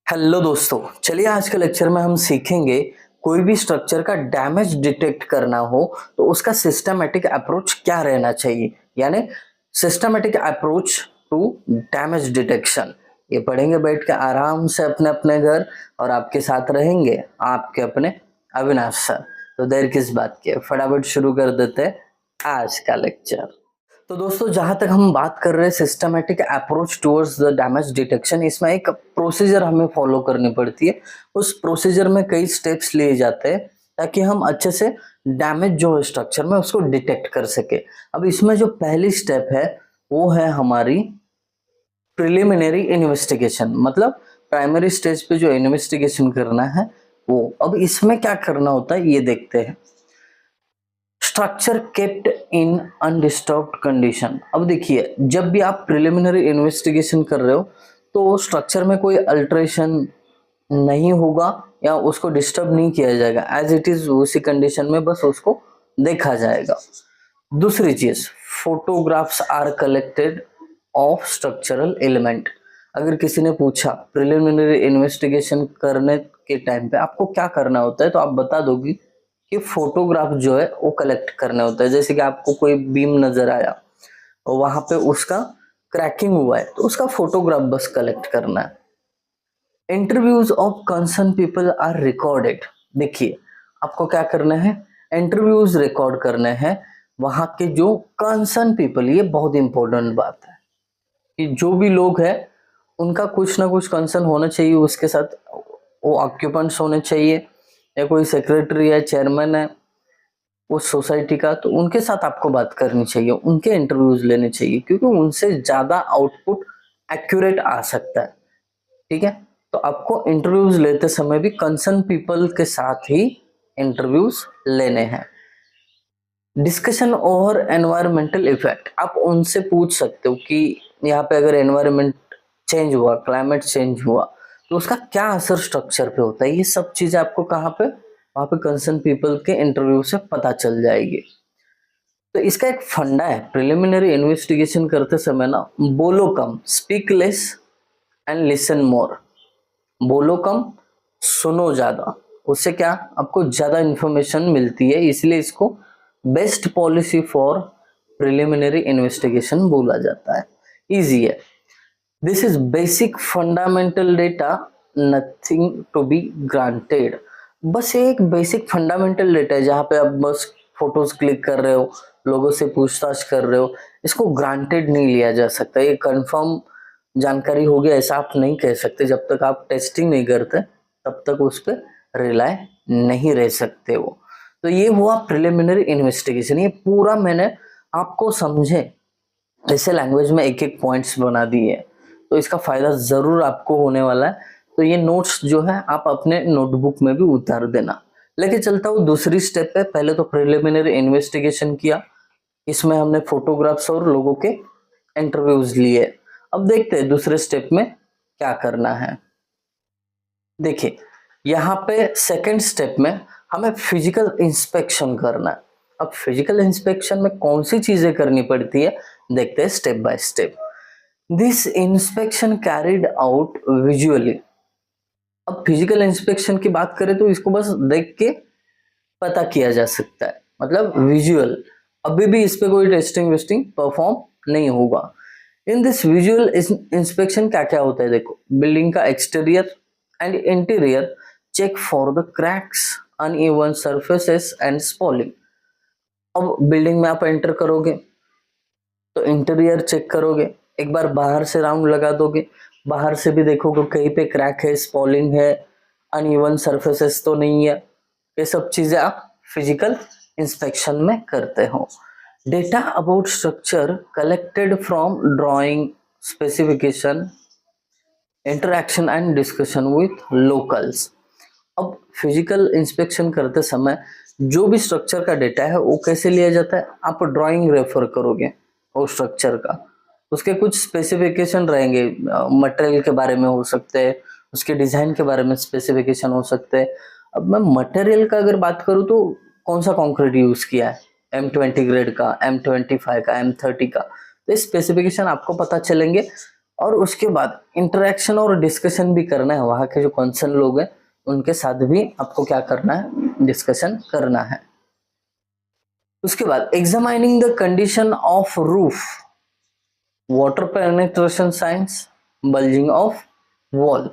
Hello दोस्तों, चलिए आज के लेक्चर में हम सीखेंगे कोई भी स्ट्रक्चर का डैमेज डिटेक्ट करना हो तो उसका सिस्टमैटिक अप्रोच क्या रहना चाहिए, यानी systematic approach to damage detection. ये पढ़ेंगे बैठ के आराम से अपने अपने घर, और आपके साथ रहेंगे आपके अपने अविनाश सर। तो देर किस बात की, फटाफट शुरू कर देते हैं आज का लेक्चर। तो दोस्तों, जहां तक हम बात कर रहे हैं systematic approach towards the damage detection, इसमें एक प्रोसीजर हमें फॉलो करनी पड़ती है। उस प्रोसीजर में कई स्टेप्स लिए जाते हैं ताकि हम अच्छे से डैमेज जो है स्ट्रक्चर में उसको डिटेक्ट कर सके। अब इसमें जो पहली स्टेप है वो है हमारी प्रिलिमिनरी इन्वेस्टिगेशन, मतलब प्राइमरी स्टेज पे जो इन्वेस्टिगेशन करना है वो। अब इसमें क्या करना होता है ये देखते हैं। Structure kept in undisturbed condition. अब देखिए, जब भी आप प्रिलिमिनरी इन्वेस्टिगेशन कर रहे हो तो स्ट्रक्चर में कोई अल्टरेशन नहीं होगा या उसको डिस्टर्ब नहीं किया जाएगा, एज इट इज उसी कंडीशन में बस उसको देखा जाएगा। दूसरी चीज, photographs are collected of structural element. अगर किसी ने पूछा प्रिलिमिनरी इन्वेस्टिगेशन करने के टाइम पे आपको क्या करना होता है, तो आप बता दोगे कि फोटोग्राफ जो है वो कलेक्ट करना होता है। जैसे कि आपको कोई बीम नजर आया और वहां पे उसका क्रैकिंग हुआ है तो उसका फोटोग्राफ बस कलेक्ट करना है। Interviews of concern people are recorded. देखिए, आपको क्या करना है, इंटरव्यूज रिकॉर्ड करने हैं वहां के जो कंसर्न पीपल। ये बहुत इंपॉर्टेंट बात है कि जो भी लोग हैं उनका कुछ ना कुछ कंसर्न होना चाहिए उसके साथ। वो ऑक्यूपेंट्स होने चाहिए या कोई सेक्रेटरी है, चेयरमैन है उस सोसाइटी का, तो उनके साथ आपको बात करनी चाहिए, उनके इंटरव्यूज लेने चाहिए, क्योंकि उनसे ज्यादा आउटपुट एक्यूरेट आ सकता है। ठीक है, तो आपको इंटरव्यूज लेते समय भी कंसर्न पीपल के साथ ही इंटरव्यूज लेने हैं। Discussion over environmental effect. आप उनसे पूछ सकते हो कि यहाँ पे अगर एनवायरमेंट चेंज हुआ, क्लाइमेट चेंज हुआ, तो उसका क्या असर स्ट्रक्चर पे होता है। ये सब चीजें आपको कहाँ पे, वहां पे कंसर्न पीपल के इंटरव्यू से पता चल जाएगी। तो इसका एक फंडा है, प्रिलिमिनरी इन्वेस्टिगेशन करते समय ना, बोलो कम, speak less and listen more. बोलो कम, सुनो ज्यादा। उससे क्या, आपको ज्यादा इंफॉर्मेशन मिलती है, इसलिए इसको best policy for preliminary investigation बोला जाता है। इजी है। This is basic fundamental data, nothing to be granted. बस एक बेसिक फंडामेंटल डेटा है जहां पे आप बस फोटोज क्लिक कर रहे हो, लोगों से पूछताछ कर रहे हो। इसको ग्रांटेड नहीं लिया जा सकता, ये कंफर्म जानकारी होगी ऐसा आप नहीं कह सकते। जब तक आप टेस्टिंग नहीं करते तब तक उस पर रिलाय नहीं रह सकते हो। तो ये हुआ प्रिलिमिनरी इन्वेस्टिगेशन। ये पूरा मैंने आपको समझे ऐसे लैंग्वेज में एक एक पॉइंट्स बना दिए, तो इसका फायदा जरूर आपको होने वाला है। तो ये नोट्स जो है आप अपने नोटबुक में भी उतार देना। लेके चलता हूँ दूसरी स्टेप पे। पहले तो प्रिलिमिनरी इन्वेस्टिगेशन किया, इसमें हमने फोटोग्राफ्स और लोगों के इंटरव्यूज लिए। अब देखते हैं दूसरे स्टेप में क्या करना है। देखिए, यहाँ पे सेकंड स्टेप में हमें फिजिकल इंस्पेक्शन करना है। अब फिजिकल इंस्पेक्शन में कौन सी चीजें करनी पड़ती है देखते हैं step by step. This inspection carried out visually. अब फिजिकल इंस्पेक्शन की बात करें तो इसको बस देख के पता किया जा सकता है, मतलब विजुअल। अभी भी इस पे कोई टेस्टिंग वेस्टिंग परफॉर्म नहीं होगा। इन दिस विजुअल इंस्पेक्शन क्या क्या होता है देखो। बिल्डिंग का exterior and interior check for the cracks, uneven surfaces and spalling. अब बिल्डिंग में आप एंटर करोगे तो इंटीरियर चेक करोगे, एक बार बाहर से राउंड लगा दोगे, बाहर से भी देखोगे कहीं पे क्रैक है, स्पॉलिंग है, अनइवन सरफेसेस तो नहीं है। ये सब चीजें आप फिजिकल इंस्पेक्शन में करते हो। Data about structure collected from drawing, specification, interaction and discussion with locals. अब फिजिकल इंस्पेक्शन करते समय जो भी स्ट्रक्चर का डेटा है वो कैसे लिया जाता है, आप ड्राइंग रेफर करोगे वो स्ट्रक्चर का, उसके कुछ स्पेसिफिकेशन रहेंगे, मटेरियल के बारे में हो सकते हैं, उसके डिजाइन के बारे में स्पेसिफिकेशन हो सकते हैं। अब मैं मटेरियल का अगर बात करूँ तो कौन सा कंक्रीट यूज किया है, M20 ग्रेड का, M25 का, M30 का, तो स्पेसिफिकेशन आपको पता चलेंगे और उसके बाद इंटरेक्शन और डिस्कशन भी करना है, वहाँ के जो कंसर्न लोग हैं उनके साथ भी आपको क्या करना है, डिस्कशन करना है। उसके बाद examining the condition of roof, water penetration science, bulging of wall.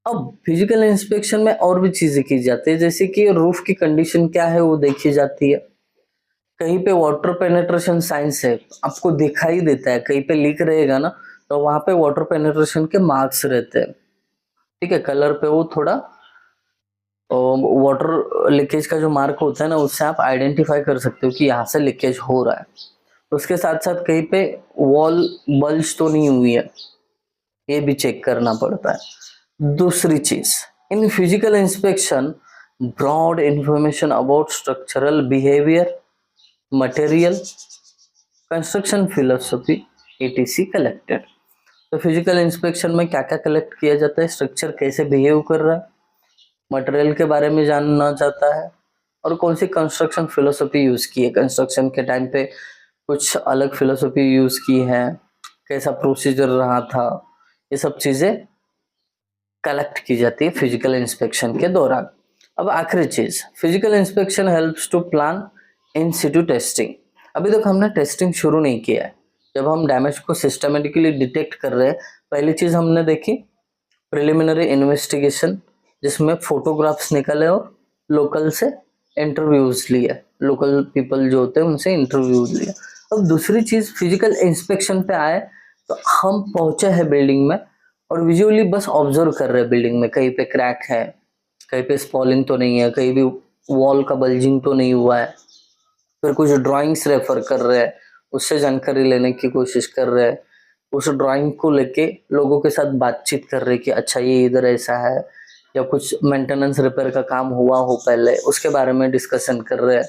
अब फिजिकल इंस्पेक्शन में और भी चीजें की जाती है, जैसे कि रूफ की कंडीशन क्या है वो देखी जाती है, कहीं पे वाटर पेनिट्रेशन साइंस है आपको दिखाई देता है, कहीं पे लीक रहेगा ना तो वहां पे वाटर पेनिट्रेशन के मार्क्स रहते हैं, ठीक है, कलर पे वो थोड़ा वाटर लीकेज का जो मार्क होता है ना उससे आप आइडेंटिफाई कर सकते हो कि यहाँ से लीकेज हो रहा है। उसके साथ साथ कहीं पे वॉल बल्ज तो नहीं हुई है, ये भी चेक करना पड़ता है। दूसरी चीज, in physical inspection broad information about structural behaviour, material, construction philosophy etc collected. तो फिजिकल इंस्पेक्शन में क्या क्या कलेक्ट किया जाता है, स्ट्रक्चर कैसे बिहेव कर रहा है, मटेरियल के बारे में जानना चाहता है, और कौन सी कंस्ट्रक्शन फिलोसफी यूज की है, कंस्ट्रक्शन के टाइम पे कुछ अलग फिलोसफी यूज की है, कैसा प्रोसीजर रहा था, ये सब चीजें कलेक्ट की जाती है फिजिकल इंस्पेक्शन के दौरान। अब आखिरी चीज, physical inspection helps to plan in situ testing. अभी तक हमने टेस्टिंग शुरू नहीं किया है, जब हम डैमेज को सिस्टमेटिकली डिटेक्ट कर रहे हैं, पहली चीज हमने देखी प्रिलिमिनरी इन्वेस्टिगेशन, जिसमें फोटोग्राफ्स निकाले और लोकल से इंटरव्यूज लिए, लोकल पीपल जो होते हैं उनसे इंटरव्यूज लिए। अब दूसरी चीज फिजिकल इंस्पेक्शन पे आए तो हम पहुंचे हैं बिल्डिंग में और विजुअली बस ऑब्जर्व कर रहे हैं बिल्डिंग में, कहीं पे क्रैक है, कहीं पे स्पॉलिंग तो नहीं है, कहीं भी वॉल का बल्जिंग तो नहीं हुआ है, फिर कुछ ड्राइंग्स रेफर कर रहे हैं, उससे जानकारी लेने की कोशिश कर रहे हैं, उस ड्राइंग को लेके लोगों के साथ बातचीत कर रहे हैं कि अच्छा ये इधर ऐसा है, या कुछ मेंटेनेंस रिपेयर का काम हुआ हो पहले उसके बारे में डिस्कशन कर रहे हैं।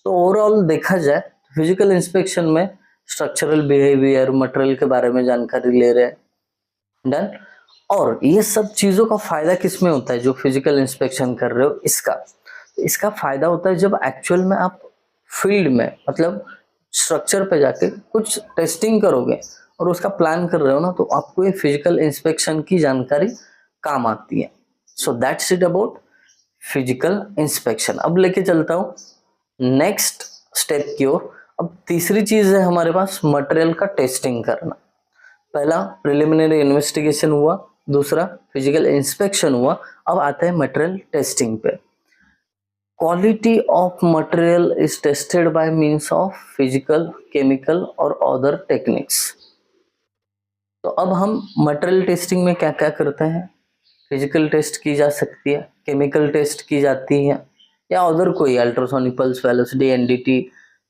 तो ओवरऑल देखा जाए फिजिकल इंस्पेक्शन में स्ट्रक्चरल बिहेवियर, मटेरियल के बारे में जानकारी ले रहे हैं, डन। और ये सब चीजों का फायदा किस में होता है, जो फिजिकल इंस्पेक्शन कर रहे हो इसका फायदा होता है जब एक्चुअल में आप फील्ड में मतलब स्ट्रक्चर पे जाके कुछ टेस्टिंग करोगे और उसका प्लान कर रहे हो ना, तो आपको ये फिजिकल इंस्पेक्शन की जानकारी काम आती है। So that's it about physical inspection. अब लेके चलता हूँ नेक्स्ट स्टेप की ओर। अब तीसरी चीज है हमारे पास मटेरियल का टेस्टिंग करना। पहला प्रिलिमिनरी इन्वेस्टिगेशन हुआ, दूसरा फिजिकल इंस्पेक्शन हुआ, अब आता है मटेरियल टेस्टिंग पे। Quality of material is tested by means of physical, chemical और अदर टेक्निक्स। तो अब हम मटेरियल टेस्टिंग में क्या क्या करते हैं, फिजिकल टेस्ट की जा सकती है, केमिकल टेस्ट की जाती है, या अदर कोई ultrasonic pulse velocity, NDT,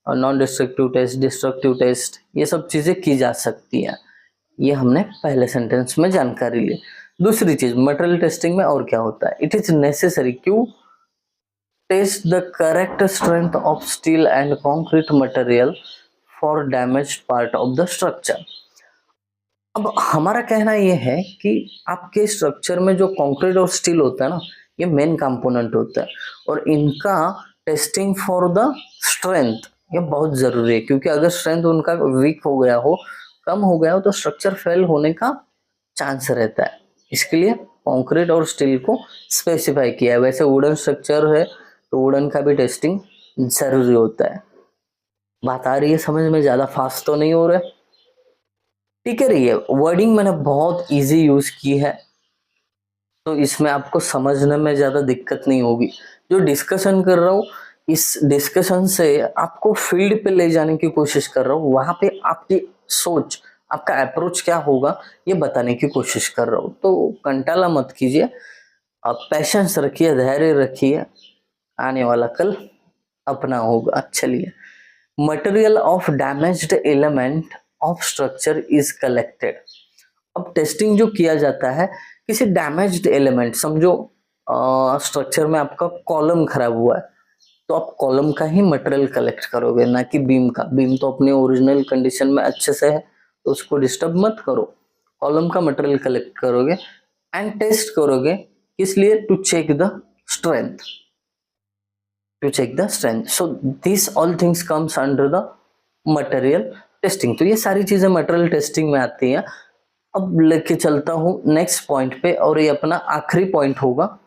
non destructive test, destructive test, ये सब चीजें की जा सकती है। ये हमने पहले सेंटेंस में जानकारी ली। दूसरी चीज मटेरियल टेस्टिंग में और क्या होता है, इट इज नेसेसरी क्यों test the correct strength of steel and concrete material for damaged part of the structure. अब हमारा कहना यह है कि आपके स्ट्रक्चर में जो कंक्रीट और स्टील होता है ना, ये मेन कंपोनेंट होता है और इनका टेस्टिंग फॉर द स्ट्रेंथ ये बहुत जरूरी है, क्योंकि अगर स्ट्रेंथ उनका वीक हो गया हो, कम हो गया हो, तो स्ट्रक्चर फेल होने का चांस रहता है। इसके लिए कंक्रीट और स्टील को स्पेसिफाई किया है। वैसे वुडन स्ट्रक्चर है तो वुडन का भी टेस्टिंग जरूरी होता है। बात आ रही है समझ में, ज्यादा फास्ट तो नहीं हो रहा है, ठीक है। रही है वर्डिंग मैंने बहुत इजी यूज की है, तो इसमें आपको समझने में ज्यादा दिक्कत नहीं होगी। जो डिस्कशन कर रहा हूँ इस डिस्कशन से आपको फील्ड पे ले जाने की कोशिश कर रहा हूँ, वहां पे आपकी सोच, आपका अप्रोच क्या होगा ये बताने की कोशिश कर रहा हूँ। तो कंटाला मत कीजिए, आप पैशंस रखिए, धैर्य रखिए, आने वाला कल अपना होगा। चलिए, material of damaged element of structure is collected. अब टेस्टिंग जो किया जाता है किसी डैमेज्ड एलिमेंट, समझो स्ट्रक्चर में आपका कॉलम खराब हुआ है, तो आप कॉलम का ही मटेरियल कलेक्ट करोगे, ना कि बीम का। बीम तो अपने ओरिजिनल कंडीशन में अच्छे से है तो उसको डिस्टर्ब मत करो, कॉलम का मटेरियल कलेक्ट करोगे एंड टेस्ट करोगे, इसलिए to check the strength, to check the strength. So these all things comes under the material testing. तो ये सारी चीजें मटेरियल टेस्टिंग में आती हैं। अब लेके चलता हूँ नेक्स्ट पॉइंट पे, और ये अपना आखिरी पॉइंट होगा।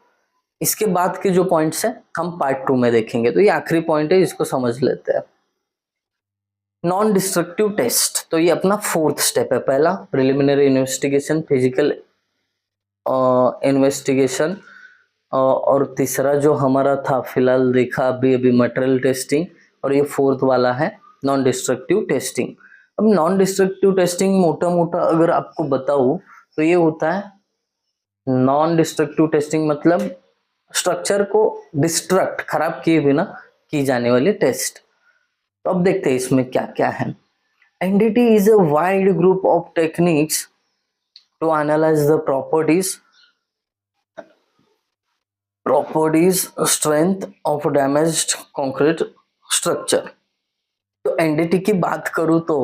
इसके बाद के जो पॉइंट्स हैं हम पार्ट 2 में देखेंगे, तो ये आखिरी पॉइंट है, इसको समझ लेते हैं। नॉन डिस्ट्रक्टिव टेस्ट, तो ये अपना 4th स्टेप है। पहला प्रिलिमिनरी इन्वेस्टिगेशन, फिजिकल इन्वेस्टिगेशन, और तीसरा जो हमारा था फिलहाल देखा अभी मटेरियल टेस्टिंग, और ये 4th वाला है नॉन डिस्ट्रक्टिव टेस्टिंग। अब नॉन डिस्ट्रक्टिव टेस्टिंग मोटा मोटा अगर आपको बताऊं तो ये होता है, नॉन डिस्ट्रक्टिव टेस्टिंग मतलब स्ट्रक्चर को डिस्ट्रक्ट, खराब किए बिना की जाने वाली टेस्ट। तो अब देखते हैं इसमें क्या क्या है। NDT is a wide group of techniques to analyze the properties strength of damaged concrete structure। तो NDT की बात करूं तो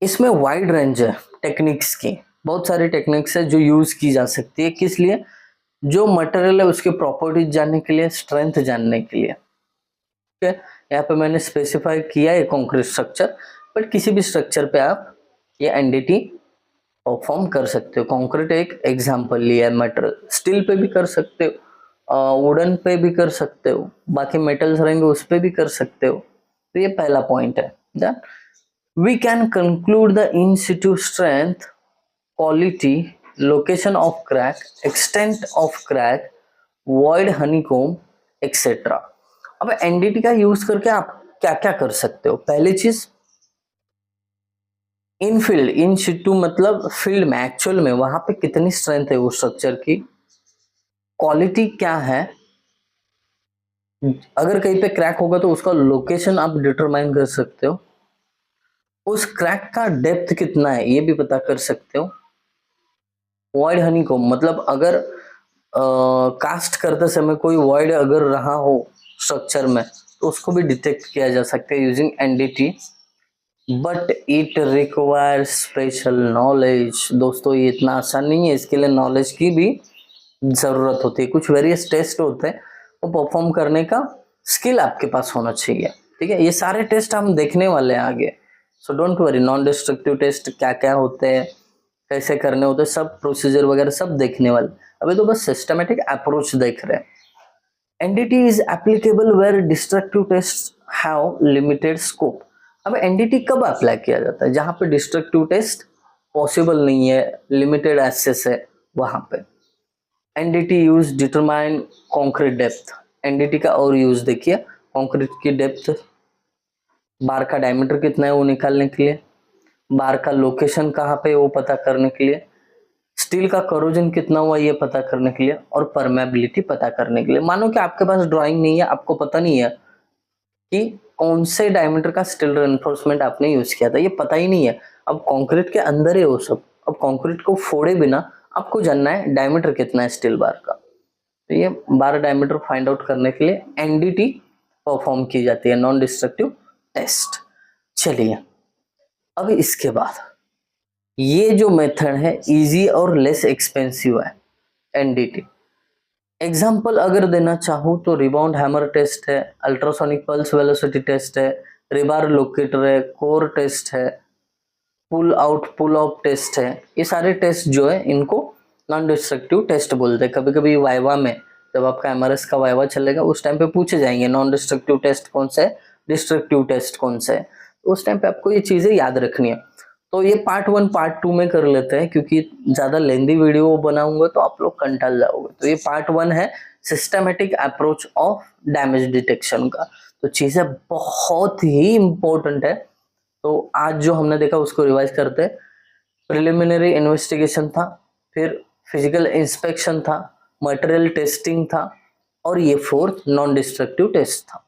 इसमें वाइड रेंज है टेक्निक्स की, बहुत सारी टेक्निक्स है जो यूज की जा सकती है। किस लिए? जो मटेरियल है उसके प्रॉपर्टीज जानने के लिए, स्ट्रेंथ जानने के लिए। ठीक है, यहाँ पे मैंने स्पेसिफाई किया है कंक्रीट स्ट्रक्चर, बट किसी भी स्ट्रक्चर पे आप ये NDT परफॉर्म कर सकते हो। कंक्रीट एक एग्जांपल लिया है, मटेरियल स्टील पे भी कर सकते हो, वुडन पे भी कर सकते हो, बाकी मेटल्स रहेंगे उस पे भी कर सकते हो। तो ये पहला पॉइंट है। Then we can conclude the in situ strength, quality, location of crack, extent of crack, void honeycomb etcetera. अब NDT का यूज करके आप क्या क्या कर सकते हो? पहली चीज, इन फील्ड, इन सिटू मतलब फील्ड में, एक्चुअल में वहां पे कितनी स्ट्रेंथ है वो स्ट्रक्चर की, क्वालिटी क्या है, अगर कहीं पे क्रैक होगा तो उसका लोकेशन आप डिटरमाइन कर सकते हो, उस क्रैक का डेप्थ कितना है ये भी पता कर सकते हो। वॉइड हनीकॉम्ब मतलब अगर कास्ट करते समय कोई वॉइड अगर रहा हो स्ट्रक्चर में तो उसको भी डिटेक्ट किया जा सकता है using NDT, but it requires special knowledge. दोस्तों ये इतना आसान नहीं है, इसके लिए नॉलेज की भी जरूरत होती है। कुछ वेरियस टेस्ट होते हैं, वो परफॉर्म करने का स्किल आपके पास होना चाहिए। ठीक है, ये सारे टेस्ट हम देखने वाले हैं आगे, so don't worry. Non destructive test क्या क्या होते हैं, कैसे करने होते हैं, सब प्रोसीजर वगैरह सब देखने वाले। अभी तो बस सिस्टमेटिक अप्रोच देख रहे हैं। NDT is applicable where destructive tests have limited scope। अब NDT कब अप्लाई किया जाता है? जहां पे डिस्ट्रक्टिव टेस्ट पॉसिबल नहीं है, लिमिटेड एक्सेस है, वहां पे NDT use determine concrete depth. NDT का और यूज देखिए, कॉन्क्रीट की डेप्थ, बार का डायमीटर कितना है वो निकालने के लिए, बार का लोकेशन कहाँ पे वो पता करने के लिए, स्टील का करोजन कितना हुआ ये पता करने के लिए, और परमेबिलिटी पता करने के लिए। मानो कि आपके पास ड्राइंग नहीं है, आपको पता नहीं है कि कौन से डायमीटर का स्टील रेनफोर्समेंट आपने यूज किया था, ये पता ही नहीं है। अब कंक्रीट के अंदर है वो सब, अब कंक्रीट को फोड़े बिना आपको जानना है डायमीटर कितना है स्टील बार का। तो ये बार डायमीटर फाइंड आउट करने के लिए NDT परफॉर्म की जाती है, नॉन डिस्ट्रक्टिव टेस्ट। चलिए अब इसके बाद ये जो मेथड है इजी और लेस एक्सपेंसिव है NDT। एग्जाम्पल अगर देना चाहूँ तो रिबाउंड हैमर टेस्ट है, अल्ट्रासोनिक पल्स वेलोसिटी टेस्ट है, रिबार लोकेटर है, कोर टेस्ट है, pull out pull off test है। ये सारे टेस्ट जो है इनको नॉन डिस्ट्रक्टिव टेस्ट बोलते हैं। कभी कभी वाइवा में जब आपका MRS का वाइवा चलेगा उस टाइम पे पूछे जाएंगे नॉन डिस्ट्रक्टिव टेस्ट कौन सा है, डिस्ट्रक्टिव टेस्ट कौन सा है, उस टाइम पे आपको ये चीजें याद रखनी है। तो ये पार्ट 1 पार्ट 2 में कर लेते हैं, क्योंकि ज्यादा लेंदी वीडियो बनाऊंगा तो आप लोग कंटाल जाओगे। तो ये पार्ट 1 है systematic approach of damage detection का। तो चीजें बहुत ही इंपॉर्टेंट है, तो आज जो हमने देखा उसको रिवाइज करते हैं। प्रिलिमिनरी इन्वेस्टिगेशन था, फिर फिजिकल इंस्पेक्शन था, मटेरियल टेस्टिंग था, और ये 4th नॉन डिस्ट्रक्टिव टेस्ट था।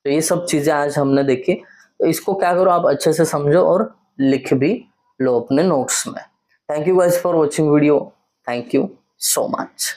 तो ये सब चीजें आज हमने देखी। तो इसको क्या करो, आप अच्छे से समझो और लिख भी लो अपने नोट्स में। Thank you guys for watching video, thank you so much.